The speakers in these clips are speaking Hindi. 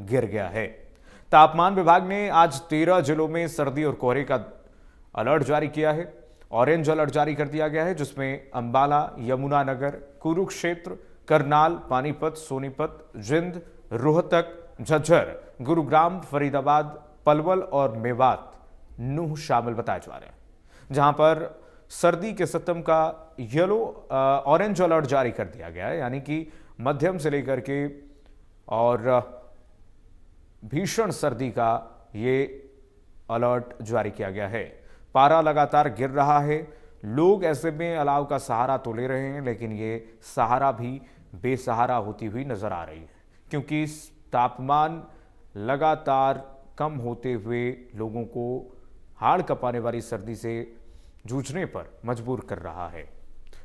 गिर गया है। तापमान विभाग ने आज 13 जिलों में सर्दी और कोहरे का अलर्ट जारी किया है। ऑरेंज अलर्ट जारी कर दिया गया है, जिसमें अंबाला, यमुनानगर, कुरुक्षेत्र, करनाल, पानीपत, सोनीपत, जिंद, रोहतक, झज्जर, गुरुग्राम, फरीदाबाद, पलवल और मेवात, नूह शामिल बताए जा रहे हैं। जहां पर सर्दी के सितम का ऑरेंज अलर्ट जारी कर दिया गया है, यानी कि मध्यम से लेकर के और भीषण सर्दी का ये अलर्ट जारी किया गया है। पारा लगातार गिर रहा है। लोग ऐसे में अलाव का सहारा तो ले रहे हैं, लेकिन ये सहारा भी बेसहारा होती हुई नजर आ रही है, क्योंकि तापमान लगातार कम होते हुए लोगों को हाड़ कपाने वाली सर्दी से जूझने पर मजबूर कर रहा है।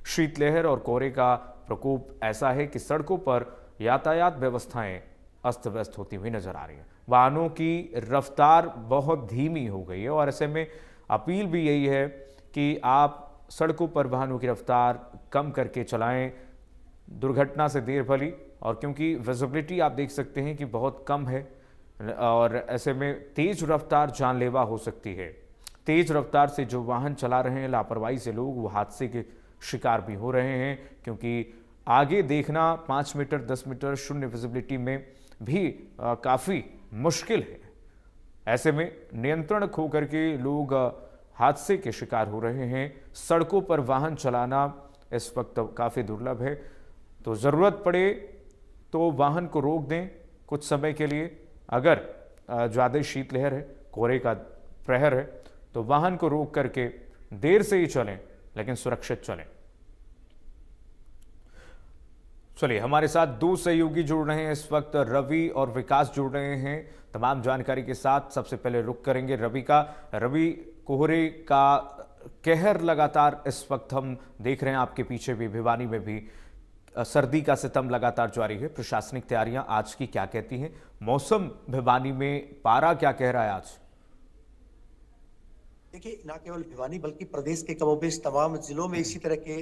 शीतलहर और कोहरे का प्रकोप ऐसा है कि सड़कों पर यातायात व्यवस्थाएं अस्त व्यस्त होती हुई नजर आ रही है। वाहनों की रफ्तार बहुत धीमी हो गई है और ऐसे में अपील भी यही है कि आप सड़कों पर वाहनों की रफ्तार कम करके चलाएं। दुर्घटना से देर भली, और क्योंकि विजिबिलिटी आप देख सकते हैं कि बहुत कम है और ऐसे में तेज रफ्तार जानलेवा हो सकती है। तेज रफ्तार से जो वाहन चला रहे हैं, लापरवाही से लोग वो हादसे के शिकार भी हो रहे हैं, क्योंकि आगे देखना 5 मीटर 10 मीटर शून्य विजिबिलिटी में भी काफ़ी मुश्किल है। ऐसे में नियंत्रण खो करके लोग हादसे के शिकार हो रहे हैं। सड़कों पर वाहन चलाना इस वक्त काफ़ी दुर्लभ है, तो ज़रूरत पड़े तो वाहन को रोक दें कुछ समय के लिए। अगर ज़्यादा शीतलहर है, कोहरे का प्रहर है, तो वाहन को रोक करके देर से ही चलें, लेकिन सुरक्षित चलें। चलिए, हमारे साथ दो सहयोगी जुड़ रहे हैं इस वक्त, रवि और विकास जुड़ रहे हैं तमाम जानकारी के साथ। सबसे पहले रुक करेंगे रवि का। रवि, कोहरे का कहर लगातार इस वक्त हम देख रहे हैं, आपके पीछे भी भिवानी में भी सर्दी का सितम लगातार जारी है। प्रशासनिक तैयारियां आज की क्या कहती हैं? मौसम भिवानी में पारा क्या कह रहा है आज? देखिए, ना केवल भिवानी बल्कि प्रदेश के कमोबेश तमाम जिलों में इसी तरह के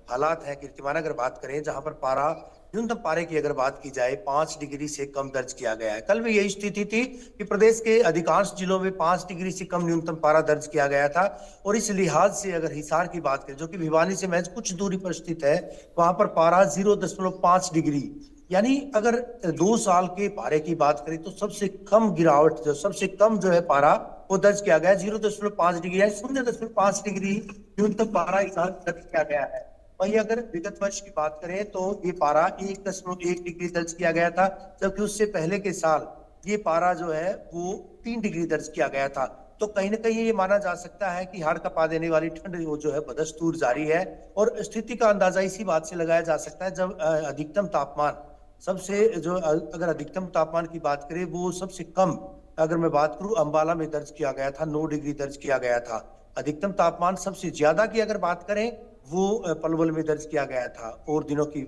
हालात हैं। कीर्तिमान अगर बात करें, जहां पर पारा न्यूनतम पारे की अगर बात की जाए 5 डिग्री से कम दर्ज किया गया है। कल भी यही स्थिति थी कि प्रदेश के अधिकांश जिलों में 5 डिग्री से कम न्यूनतम पारा दर्ज किया गया था। और इस लिहाज से अगर हिसार की बात करें, जो कि भिवानी से महज कुछ दूरी पर स्थित है, वहां पर पारा 0.5 डिग्री, यानी अगर 2 साल के पारे की बात करें तो सबसे कम गिरावट, जो सबसे कम जो है पारा वो दर्ज किया गया 0.5 डिग्री, यानी 0.5 डिग्री न्यूनतम पारा इस साल दर्ज किया गया है। वहीं अगर विगत वर्ष की बात करें तो ये पारा 1.1 डिग्री दर्ज किया गया था, जबकि उससे पहले के साल ये पारा जो है वो 3 डिग्री दर्ज किया गया था। तो कहीं ना कहीं ये माना जा सकता है कि हाड़ कपा देने वाली ठंड वो जो है बदस्तूर जारी है। और स्थिति का अंदाजा इसी बात से लगाया जा सकता है, जब अधिकतम तापमान सबसे जो अगर अधिकतम तापमान की बात करें, वो सबसे कम अगर मैं बात करूं अंबाला में दर्ज किया गया था, 9 डिग्री दर्ज किया गया था। अधिकतम तापमान सबसे ज्यादा की अगर बात करें वो पलवल में दर्ज किया गया था, और दिनों की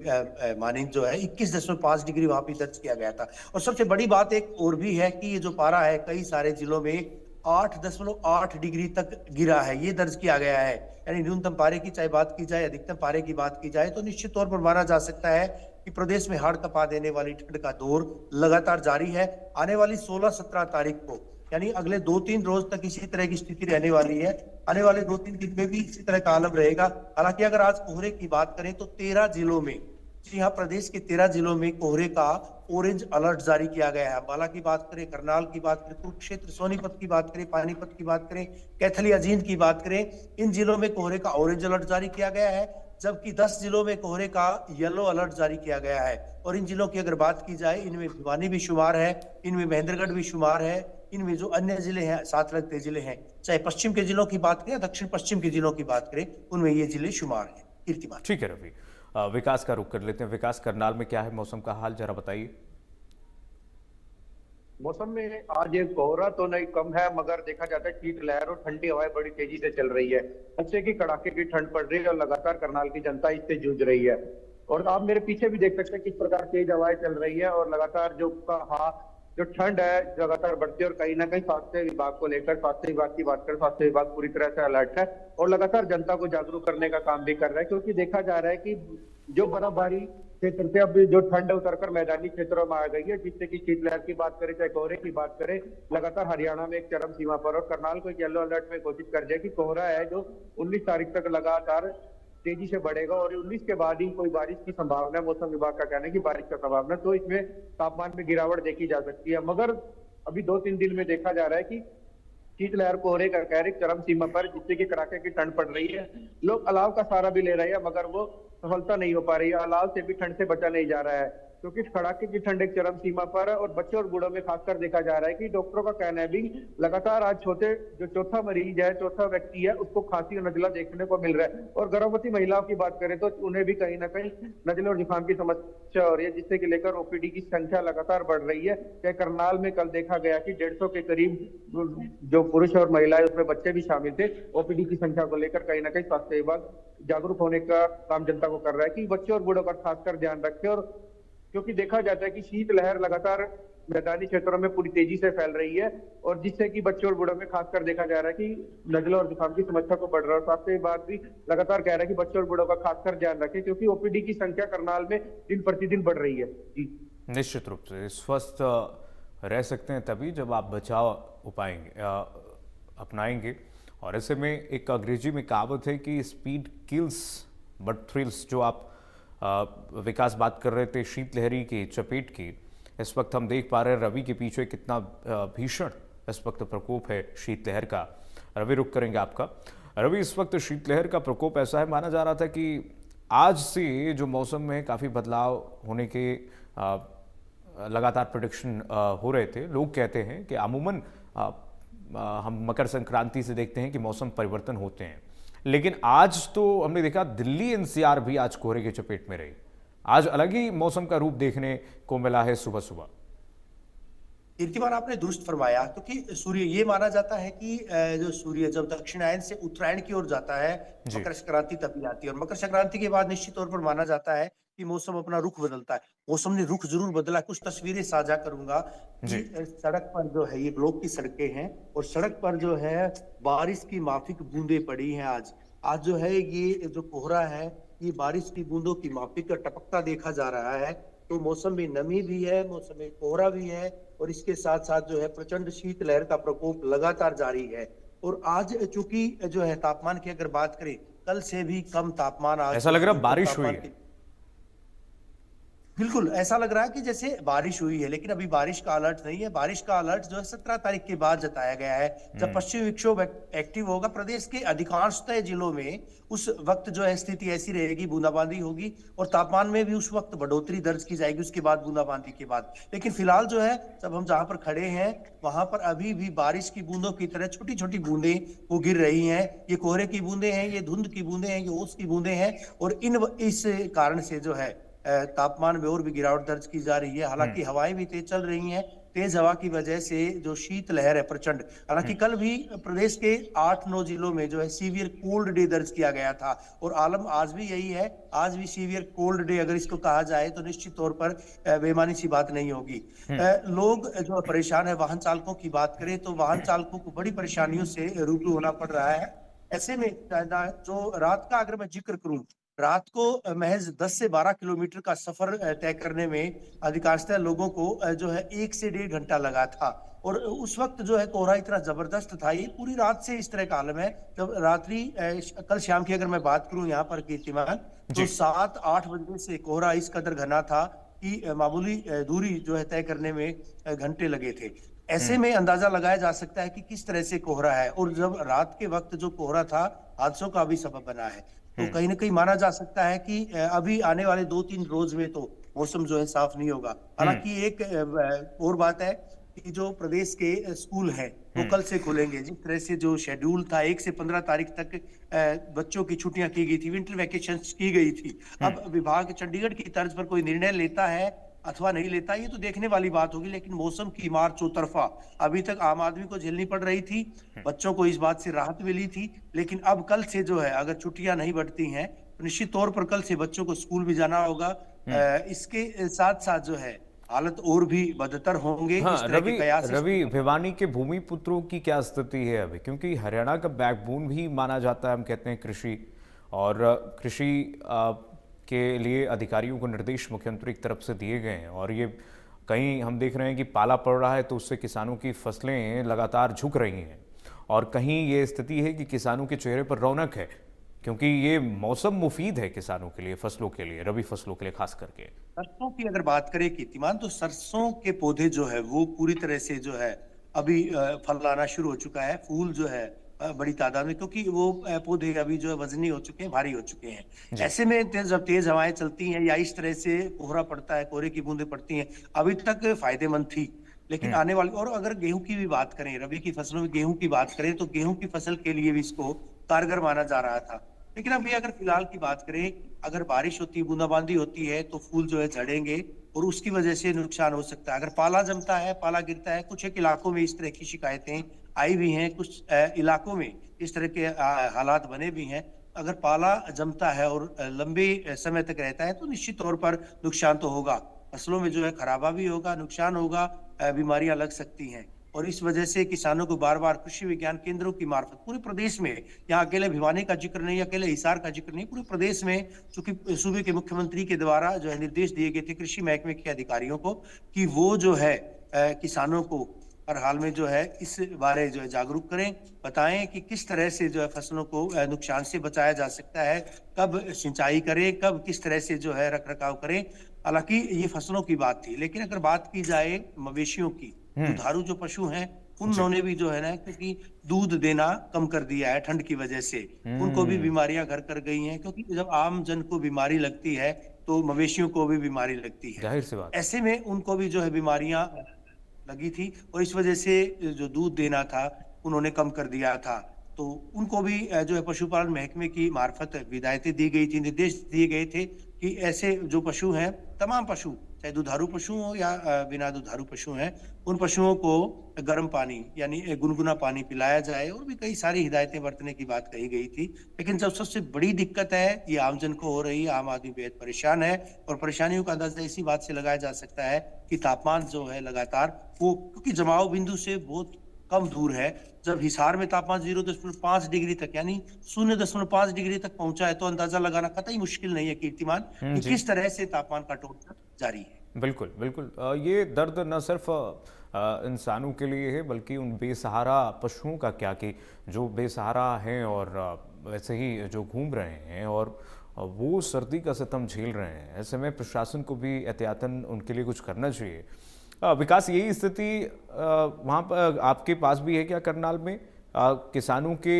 मानिंद जो है 21.5 डिग्री वहां पे दर्ज किया गया था। और सबसे बड़ी बात एक और भी है कि ये जो पारा है कई सारे जिलों में 8.8 डिग्री तक गिरा है, ये दर्ज किया गया है। यानी न्यूनतम पारे की चाहे बात की जाए, अधिकतम पारे की बात की जाए, तो निश्चित तौर पर माना जा सकता है कि प्रदेश में हाड़ कपा देने वाली ठंड का दौर लगातार जारी है। आने वाली 16-17 तारीख को, यानी अगले 2-3 रोज तक इसी तरह की स्थिति रहने वाली है। आने वाले 2-3 दिन में भी इसी तरह का आलम रहेगा। हालांकि अगर आज कोहरे की बात करें तो 13 जिलों में, जी हाँ, प्रदेश के 13 जिलों में कोहरे का ऑरेंज अलर्ट जारी किया गया है। अंबाला की बात करें, करनाल की बात करें, कुरुक्षेत्र, सोनीपत की बात करें, पानीपत की बात करें, कैथली, अजीत की बात करें, इन जिलों में कोहरे का ऑरेंज अलर्ट जारी किया गया है। जबकि 10 जिलों में कोहरे का येलो अलर्ट जारी किया गया है। और इन जिलों की अगर बात की जाए, इनमें भिवानी भी शुमार है, इनमें महेंद्रगढ़ भी शुमार है, इनमें जो अन्य जिले हैं, साथ लगते जिले हैं, चाहे पश्चिम के जिलों की बात करें, दक्षिण पश्चिम के जिलों की बात करें, उनमें ये जिले शुमार हैं। कीर्तिमान। ठीक है रवि, विकास का रुख कर लेते हैं। विकास, करनाल में क्या है मौसम का हाल, जरा बताइए। मौसम में आज कोहरा तो नहीं कम है, मगर देखा जाता है शीतलहर और ठंडी हवाएं बड़ी तेजी से चल रही है। अच्छे की कड़ाके की ठंड पड़ रही है और लगातार करनाल की जनता इससे जूझ रही है। और आप मेरे पीछे भी देख सकते हैं किस प्रकार तेज हवाएं चल रही है और लगातार जो ठंड है लगातार बढ़ती है। और कहीं ना कहीं स्वास्थ्य विभाग को लेकर, स्वास्थ्य विभाग की बात करें, स्वास्थ्य विभाग पूरी तरह से अलर्ट है और लगातार जनता को जागरूक करने का काम भी कर रहा है, क्योंकि देखा जा रहा है कि जो बर्फबारी क्षेत्र से अब जो ठंड उतरकर मैदानी क्षेत्रों में आ गई है, जिससे कि शीतलहर की बात करें चाहे कोहरे की बात करें, लगातार हरियाणा में एक चरम सीमा पर, और करनाल को एक येलो अलर्ट में घोषित कर दिया कि कोहरा है जो 19 तारीख तक लगातार तेजी से बढ़ेगा और 19 के बाद ही कोई बारिश की संभावना है। मौसम विभाग का कहना है कि बारिश का संभावना, तो इसमें तापमान में गिरावट देखी जा सकती है। मगर अभी 2-3 दिन में देखा जा रहा है कि शीतलहर कोहरे का कहर एक चरम सीमा पर, जिससे कि कड़ाके की ठंड पड़ रही है। लोग अलाव का सहारा भी ले रहे हैं, मगर वो सफलता नहीं हो पा रही है। अलाव से भी ठंड से बचा नहीं जा रहा है, क्योंकि कड़ाके की ठंड एक चरम सीमा पर है। और बच्चों और बूढ़ों में खासकर देखा जा रहा है कि डॉक्टरों का कहना है भी लगातार आज जो चौथा मरीज है, चौथा व्यक्ति है, उसको खांसी और नजला देखने को मिल रहा है। और गर्भवती महिलाओं की बात करें तो उन्हें भी कहीं ना कहीं नजला और जुकाम की समस्या हो रही है, जिससे कि लेकर ओपीडी की संख्या लगातार बढ़ रही है। चाहे करनाल में कल देखा गया कि 150 के करीब जो पुरुष और महिलाएं, उसमें बच्चे भी शामिल थे। ओपीडी की संख्या को लेकर कहीं ना कहीं स्वास्थ्य विभाग जागरूक होने का काम जनता को कर रहा है कि बच्चों और बूढ़ों का खासकर ध्यान रखें। और क्योंकि देखा जाता है कि शीतलहर लगातार मैदानी क्षेत्रों में पूरी तेजी से फैल रही है, और जिससे कि बच्चों और बूढ़ों में खासकर देखा जा रहा है कि नजला और जुकाम की समस्या को बढ़ रहा है। स्वास्थ्य विभाग भी लगातार कह रहा है कि बच्चों और बूढ़ों का खासकर ध्यान रखें, क्योंकि ओपीडी की संख्या करनाल में दिन प्रतिदिन बढ़ रही है। जी, निश्चित रूप से स्वस्थ रह सकते हैं तभी जब आप बचाव उपाय अपनाएंगे। और ऐसे में एक अंग्रेजी में कहावत है कि स्पीड किल्स बट थ्रिल्स। जो आप विकास बात कर रहे थे शीतलहरी की चपेट की, इस वक्त हम देख पा रहे हैं रवि के पीछे कितना भीषण इस वक्त प्रकोप है शीतलहर का। रवि, रुक करेंगे आपका। रवि, इस वक्त शीतलहर का प्रकोप ऐसा है, माना जा रहा था कि आज से जो मौसम में काफ़ी बदलाव होने के लगातार प्रेडिक्शन हो रहे थे। लोग कहते हैं कि अमूमन हम मकर संक्रांति से देखते हैं कि मौसम परिवर्तन होते हैं, लेकिन आज तो हमने देखा दिल्ली एनसीआर भी आज कोहरे की चपेट में रही। आज अलग ही मौसम का रूप देखने को मिला है सुबह सुबह। कीर्तिमान, आपने दुरुस्त फरमाया, क्योंकि सूर्य, ये माना जाता है कि जो सूर्य जब दक्षिणायन से उत्तरायण की ओर जाता है, मकर संक्रांति तभी आती है। और मकर संक्रांति के बाद निश्चित तौर पर माना जाता है कि मौसम अपना रुख बदलता है। मौसम ने रुख जरूर बदला। कुछ तस्वीरें साझा करूंगा कि सड़क पर जो है, ये ब्लॉक की सड़कें हैं, और सड़क पर जो है बारिश की माफिक बूंदें पड़ी हैं। आज जो है ये जो कोहरा है, ये बारिश की बूंदों की माफिक टपकता देखा जा रहा है। तो मौसम में नमी भी है, मौसम में कोहरा भी है, और इसके साथ साथ जो है प्रचंड शीतलहर का प्रकोप लगातार जारी है। और आज चूंकि जो है तापमान की अगर बात करें, कल से भी कम तापमान, आज ऐसा लग रहा है बारिश हुई है। बिल्कुल ऐसा लग रहा है कि जैसे बारिश हुई है, लेकिन अभी बारिश का अलर्ट नहीं है। बारिश का अलर्ट जो है 17 तारीख के बाद जताया गया है, जब पश्चिमी विक्षोभ एक्टिव होगा। प्रदेश के अधिकांशतः जिलों में उस वक्त जो है स्थिति ऐसी रहेगी, बूंदाबांदी होगी, और तापमान में भी उस वक्त बढ़ोतरी दर्ज की जाएगी उसके बाद, बूंदाबांदी के बाद। लेकिन फिलहाल जो है, जब हम जहां पर खड़े हैं वहां पर अभी भी बारिश की बूंदों की तरह छोटी छोटी बूंदें वो गिर रही हैं। ये कोहरे की बूंदें हैं, ये धुंध की बूंदें हैं, ये ओस की बूंदें हैं, और इस कारण से जो है तापमान में और भी गिरावट दर्ज की जा रही है। हालांकि हवाएं भी तेज चल रही हैं। तेज हवा की वजह से जो शीतलहर है प्रचंड, हालांकि कल भी प्रदेश के 8-9 जिलों में जो है सीवियर कोल्ड डे दर्ज किया गया था, और आलम आज भी यही है। आज भी सीवियर कोल्ड डे अगर इसको कहा जाए तो निश्चित तौर पर बेमानी सी बात नहीं होगी। लोग जो परेशान है, वाहन चालकों की बात करें तो वाहन चालकों को बड़ी परेशानियों से रूबरू होना पड़ रहा है। ऐसे में जो रात का अगर मैं जिक्र करूं, रात को महज 10 से 12 किलोमीटर का सफर तय करने में अधिकांशतः लोगों को जो है 1 से 1.5 घंटा लगा था। और उस वक्त जो है कोहरा इतना जबरदस्त था, ये पूरी रात से इस तरह का आलम है। जब रात्रि कल शाम की अगर मैं बात करूं यहाँ पर कीर्तिमान, तो 7-8 बजे से कोहरा इस कदर घना था कि मामूली दूरी जो है तय करने में घंटे लगे थे। ऐसे में अंदाजा लगाया जा सकता है कि किस तरह से कोहरा है, और जब रात के वक्त जो कोहरा था, हादसों का भी सबब बना है। तो कहीं ना कहीं माना जा सकता है कि अभी आने वाले 2-3 रोज में तो मौसम जो है साफ नहीं होगा। हालांकि एक और बात है कि जो प्रदेश के स्कूल हैं वो कल से खुलेंगे। जिस तरह से जो शेड्यूल था, 1 से 15 तारीख तक बच्चों की छुट्टियां की गई थी, विंटर वैकेशंस की गई थी। अब विभाग चंडीगढ़ की तर्ज पर कोई निर्णय लेता है अथवा नहीं लेता, ये तो देखने वाली बात होगी। लेकिन मौसम की मार चौतरफा अभी तक आम आदमी को झेलनी पड़ रही थी, बच्चों को इस बात से राहत मिली थी। लेकिन अब कल से जो है, अगर छुट्टियां नहीं बढ़ती हैं तो निश्चित तौर पर कल से बच्चों को स्कूल भी जाना होगा। इसके साथ साथ जो है हालत और भी बदतर होंगे। रवि, भिवानी के भूमि पुत्रों की क्या स्थिति है अभी? क्योंकि हरियाणा का बैकबोन भी माना जाता है, हम कहते हैं कृषि, और कृषि के लिए अधिकारियों को निर्देश मुख्यमंत्री की तरफ से दिए गए हैं और ये कहीं हम देख रहे हैं कि पाला पड़ रहा है तो उससे किसानों की फसलें लगातार झुक रही हैं और कहीं ये स्थिति है कि किसानों के चेहरे पर रौनक है क्योंकि ये मौसम मुफीद है किसानों के लिए, फसलों के लिए, रबी फसलों के लिए खास करके। सरसों की अगर बात करें कीर्तिमान, तो सरसों के पौधे जो है वो पूरी तरह से जो है अभी फल लाना शुरू हो चुका है। फूल जो है बड़ी तादाद में, क्योंकि वो पौधे अभी जो है वजनी हो चुके हैं, भारी हो चुके हैं। ऐसे में जब तेज हवाएं चलती हैं या इस तरह से कोहरा पड़ता है, कोहरे की बूंदें पड़ती हैं, अभी तक फायदेमंद थी। लेकिन आने वाली, और अगर गेहूं की भी बात करें, रबी की फसलों में गेहूं की बात करें, तो गेहूं की फसल के लिए भी इसको कारगर माना जा रहा था। लेकिन अभी अगर फिलहाल की बात करें, अगर बारिश होती है, बूंदाबांदी होती है, तो फूल जो है झड़ेंगे और उसकी वजह से नुकसान हो सकता है। अगर पाला जमता है, पाला गिरता है, कुछ एक इलाकों में इस तरह की शिकायतें आई भी हैं, कुछ इलाकों में इस तरह के हालात बने भी हैं। अगर पाला जमता है और लंबे समय तक रहता है, तो निश्चित तौर पर नुकसान तो होगा। फसलों में जो है खराबा भी होगा, नुकसान होगा, बीमारियां लग सकती हैं। और इस वजह से किसानों को बार बार कृषि विज्ञान केंद्रों की मार्फत पूरे प्रदेश में, यहाँ अकेले भिवानी का जिक्र नहीं, अकेले हिसार का जिक्र नहीं, पूरे प्रदेश में, चूंकि सूबे के मुख्यमंत्री के द्वारा जो है निर्देश दिए गए थे कृषि महकमे के अधिकारियों को कि वो जो है किसानों को हर हाल में जो है इस बारे जो है जागरूक करें, बताएं कि किस तरह से जो है फसलों को नुकसान से बचाया जा सकता है, कब सिंचाई करें, कब किस तरह से जो है रख रखाव करें। हालांकि ये फसलों की बात थी, लेकिन अगर बात की जाए मवेशियों की, दुधारू जो पशु हैं उन्होंने भी जो है ना, क्योंकि दूध देना कम कर दिया है ठंड की वजह से, उनको भी बीमारियां घर कर गई हैं। क्योंकि जब आम जन को बीमारी लगती है तो मवेशियों को भी बीमारी लगती है, जाहिर सी बात। ऐसे में उनको भी जो है बीमारियां लगी थी और इस वजह से जो दूध देना था उन्होंने कम कर दिया था। तो उनको भी जो है पशुपालन महकमे की मार्फत हिदायतें दी गई थी, निर्देश दिए गए थे कि ऐसे जो पशु हैं, तमाम पशु, चाहे दुधारू पशु हो या बिना दुधारू पशु हैं, उन पशुओं को गर्म पानी यानी गुनगुना पानी पिलाया जाए, और भी कई सारी हिदायतें बरतने की बात कही गई थी। लेकिन जब सबसे बड़ी दिक्कत है ये आमजन को हो रही है, आम आदमी बेहद परेशान है, और परेशानियों का अंदाजा इसी बात से लगाया जा सकता है कि तापमान जो है लगातार वो, क्योंकि जमाव बिंदु से बहुत कम दूर है। जब हिसार में तापमान 0.5 डिग्री तक यानी 0.5 डिग्री तक पहुंचा है, तो अंदाजा लगाना कतई मुश्किल नहीं है कीर्तिमान कि किस तरह से तापमान का टोटल जारी है। बिल्कुल बिल्कुल। ये दर्द न सिर्फ इंसानों के लिए है बल्कि उन बेसहारा पशुओं का क्या, कि जो बेसहारा हैं और वैसे ही जो घूम रहे हैं और वो सर्दी का सितम झेल रहे हैं। ऐसे में प्रशासन को भी एहतियातन उनके लिए कुछ करना चाहिए। विकास, यही स्थिति वहाँ पर आपके पास भी है क्या करनाल में? किसानों के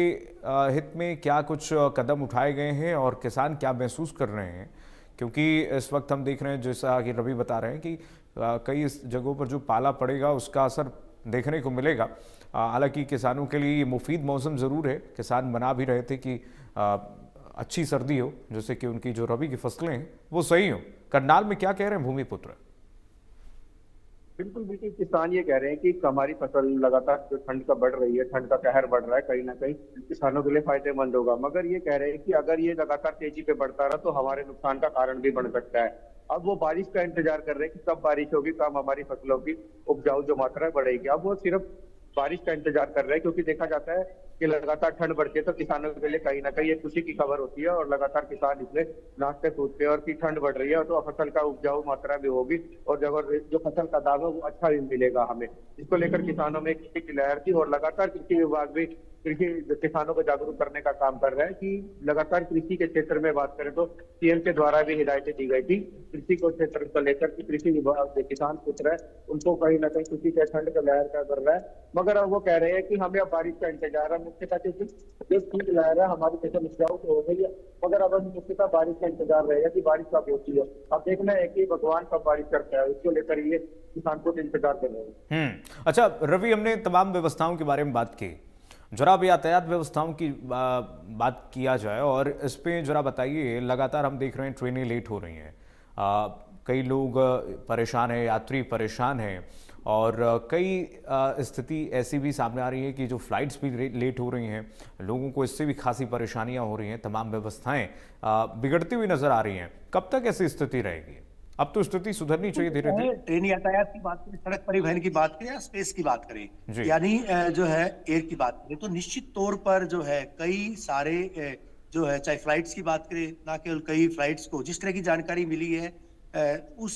हित में क्या कुछ कदम उठाए गए हैं और किसान क्या महसूस कर रहे हैं? क्योंकि इस वक्त हम देख रहे हैं, जैसा कि रवि बता रहे हैं, कि कई जगहों पर जो पाला पड़ेगा उसका असर देखने को मिलेगा। हालांकि किसानों के लिए ये मुफीद मौसम ज़रूर है। किसान मना भी रहे थे कि अच्छी सर्दी हो, जैसे कि उनकी जो रबी की फसलें हैं वो सही हो। करनाल में क्या कह रहे हैं भूमिपुत्र? बिल्कुल बिल्कुल, किसान ये कह रहे हैं कि हमारी फसल लगातार जो ठंड का बढ़ रही है, ठंड का कहर बढ़ रहा है, कहीं ना कहीं किसानों के लिए फायदेमंद होगा। मगर ये कह रहे हैं कि अगर ये लगातार तेजी पे बढ़ता रहा तो हमारे नुकसान का कारण भी बन सकता है। अब वो बारिश का इंतजार कर रहे हैं कि कब बारिश होगी, कब हमारी फसलों की उपजाऊ जो मात्रा है बढ़ेगी। अब वो सिर्फ बारिश का इंतजार कर रहे हैं, क्योंकि देखा जाता है कि लगातार ठंड बढ़ती है तो किसानों के लिए कहीं ना कहीं ये खुशी की खबर होती है, और लगातार किसान इसमें नाचते कूदते हैं और कि ठंड बढ़ रही है तो फसल का उपजाऊ मात्रा भी होगी और जो फसल का दाम है वो अच्छा भी मिलेगा हमें। इसको लेकर किसानों में कृषि की लहर थी, और लगातार कृषि विभाग भी किसानों को जागरूक करने का काम कर रहा है कि लगातार कृषि के क्षेत्र में बात करें तो सीएम के द्वारा भी हिदायतें दी गई थी कृषि को क्षेत्र को लेकर कि कृषि विभाग से किसान पुत्र है उनको कहीं ना कहीं कृषि के ठंड का लहर का कर रहा है। मगर अब वो कह रहे हैं कि हमें अब बारिश का इंतजार है मुख्यतः, क्योंकि जो शीत लहर है हमारी फसल उपजाऊ तो हो गई है, मगर अब मुख्यतः बारिश का इंतजार रहेगा कि बारिश कब होती है। अब देखना है कि भगवान कब बारिश करता है, उसको लेकर ये किसान को इंतजार कर रहे हैं। अच्छा रवि, हमने तमाम व्यवस्थाओं के बारे में बात की, जरा अब यातायात व्यवस्थाओं की बात किया जाए और इस पे जरा बताइए। लगातार हम देख रहे हैं ट्रेनें लेट हो रही हैं, कई लोग परेशान हैं, यात्री परेशान हैं, और कई स्थिति ऐसी भी सामने आ रही है कि जो फ्लाइट्स भी लेट हो रही हैं, लोगों को इससे भी खासी परेशानियां हो रही हैं। तमाम व्यवस्थाएं बिगड़ती हुई नजर आ रही हैं। कब तक ऐसी स्थिति रहेगी? अब तो स्थिति सुधरनी चाहिए धीरे धीरे। ट्रेन यातायात की बात करें, सड़क परिवहन की बात करें या स्पेस की बात करें, यानी जो है एयर की बात करें, तो निश्चित तौर पर जो है कई सारे जो है चाहे फ्लाइट्स की बात करें, ना केवल कई फ्लाइट्स को जिस तरह की जानकारी मिली है उस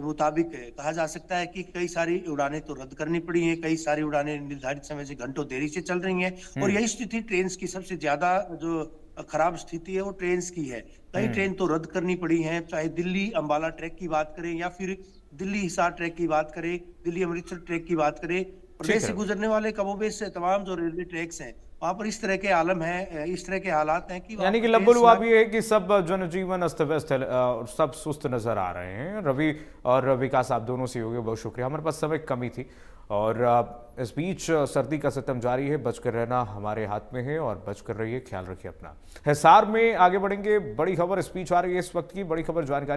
मुताबिक कहा जा सकता है कि कई सारी उड़ानें तो रद्द करनी पड़ी हैं, कई सारी उड़ानें निर्धारित समय से घंटों देरी से चल रही हैं और यही स्थिति ट्रेन की सबसे ज्यादा जो खराब स्थिति है वो ट्रेन की है। कई ट्रेन तो रद्द करनी पड़ी हैं, चाहे दिल्ली अंबाला ट्रैक की बात करें या फिर दिल्ली हिसार ट्रैक की बात करें, दिल्ली अमृतसर ट्रैक की बात करें, प्रदेश से गुजरने वाले कमोबेश तमाम जो रेलवे ट्रैक्स हैं वहां पर इस तरह के आलम है, इस तरह के हालात हैं कि वहां यानी कि पर लब्बुल ट्रेन हुआ भी है कि सब जनजीवन अस्त व्यस्त है और सब सुस्त नजर आ रहे हैं। रवि और विकास, आप दोनों से हो गए, बहुत शुक्रिया। हमारे पास समय कमी थी और इस बीच सर्दी का सितम जारी है, बचकर रहना हमारे हाथ में है और बचकर रहिए, ख्याल रखिए अपना। हिसार में आगे बढ़ेंगे, बड़ी खबर इस बीच आ रही है इस वक्त की बड़ी खबर जानकारी